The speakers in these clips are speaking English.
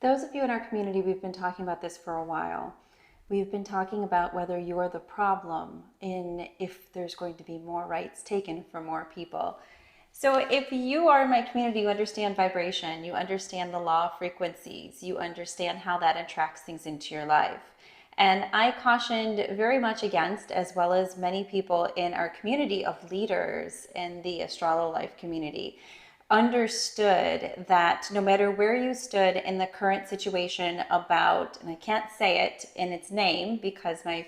Those of you in our community, we've been talking about this for a while. We've been talking about whether you're the problem in if there's going to be more rights taken for more people. So if you are in my community, you understand vibration, you understand the law of frequencies, you understand how that attracts things into your life. And I cautioned very much against, as well as many people in our community of leaders in the Astralo Life community, understood that no matter where you stood in the current situation about, and I can't say it in its name because my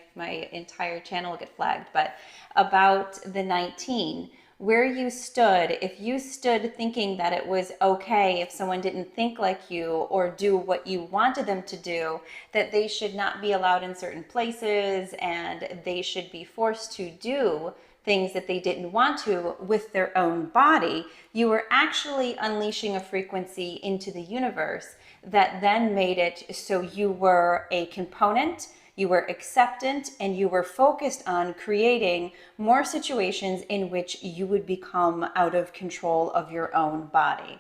entire channel will get flagged, but about the 19, where you stood, if you stood thinking that it was okay if someone didn't think like you or do what you wanted them to do, that they should not be allowed in certain places and they should be forced to do things that they didn't want to with their own body, you were actually unleashing a frequency into the universe that then made it so you were a component, you were acceptant, and you were focused on creating more situations in which you would become out of control of your own body.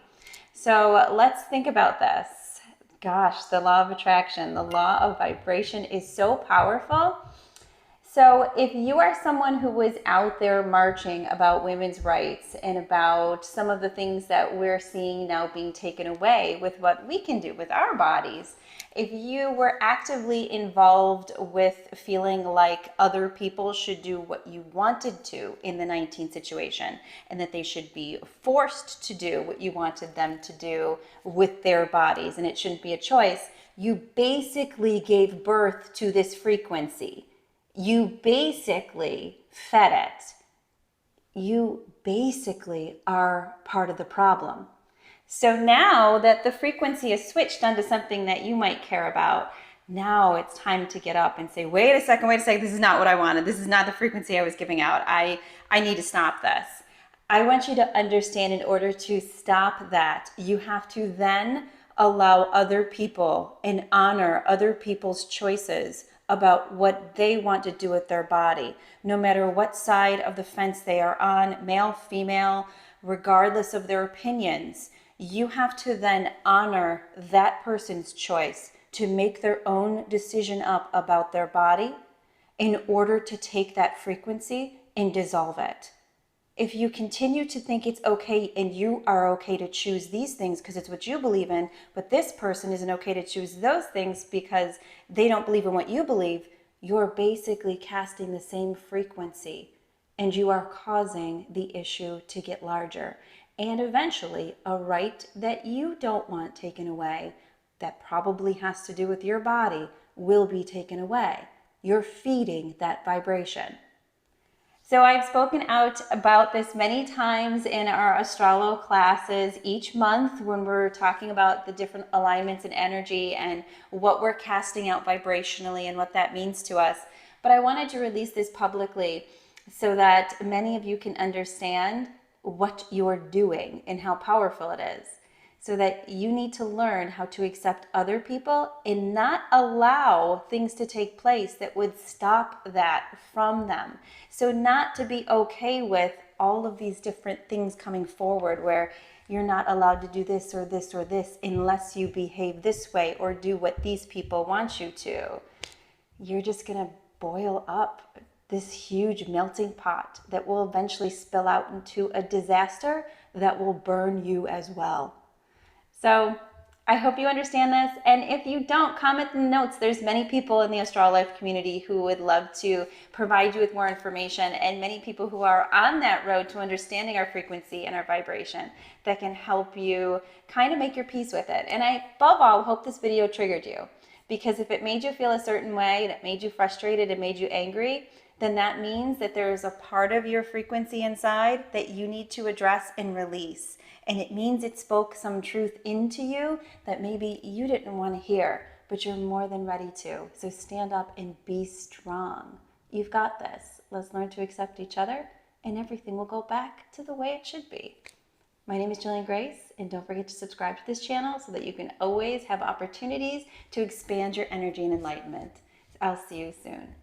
So let's think about this. Gosh, the law of attraction, the law of vibration is so powerful. So if you are someone who was out there marching about women's rights and about some of the things that we're seeing now being taken away with what we can do with our bodies, if you were actively involved with feeling like other people should do what you wanted to in the 19 situation and that they should be forced to do what you wanted them to do with their bodies and it shouldn't be a choice, you basically gave birth to this frequency. You basically fed it. You basically are part of the problem. So now that the frequency is switched onto something that you might care about, now it's time to get up and say, wait a second, this is not what I wanted. This is not the frequency I was giving out. I need to stop this. I want you to understand in order to stop that, you have to then allow other people and honor other people's choices about what they want to do with their body, no matter what side of the fence they are on, male, female, regardless of their opinions. You have to then honor that person's choice to make their own decision up about their body in order to take that frequency and dissolve it. If you continue to think it's okay and you are okay to choose these things because it's what you believe in, but this person isn't okay to choose those things because they don't believe in what you believe, you're basically casting the same frequency and you are causing the issue to get larger. And eventually, a right that you don't want taken away, that probably has to do with your body, will be taken away. You're feeding that vibration. So I've spoken out about this many times in our Astralo classes each month when we're talking about the different alignments and energy and what we're casting out vibrationally and what that means to us. But I wanted to release this publicly so that many of you can understand what you're doing and how powerful it is. So that you need to learn how to accept other people and not allow things to take place that would stop that from them. So not to be okay with all of these different things coming forward where you're not allowed to do this or this or this unless you behave this way or do what these people want you to. You're just going to boil up this huge melting pot that will eventually spill out into a disaster that will burn you as well. So I hope you understand this. And if you don't, comment in the notes. There's many people in the Astral Life community who would love to provide you with more information and many people who are on that road to understanding our frequency and our vibration that can help you kind of make your peace with it. And I, above all, hope this video triggered you because if it made you feel a certain way and it made you frustrated and made you angry, then that means that there is a part of your frequency inside that you need to address and release. And it means it spoke some truth into you that maybe you didn't want to hear, but you're more than ready to. So stand up and be strong. You've got this. Let's learn to accept each other and everything will go back to the way it should be. My name is Jillian Greyse, and don't forget to subscribe to this channel so that you can always have opportunities to expand your energy and enlightenment. I'll see you soon.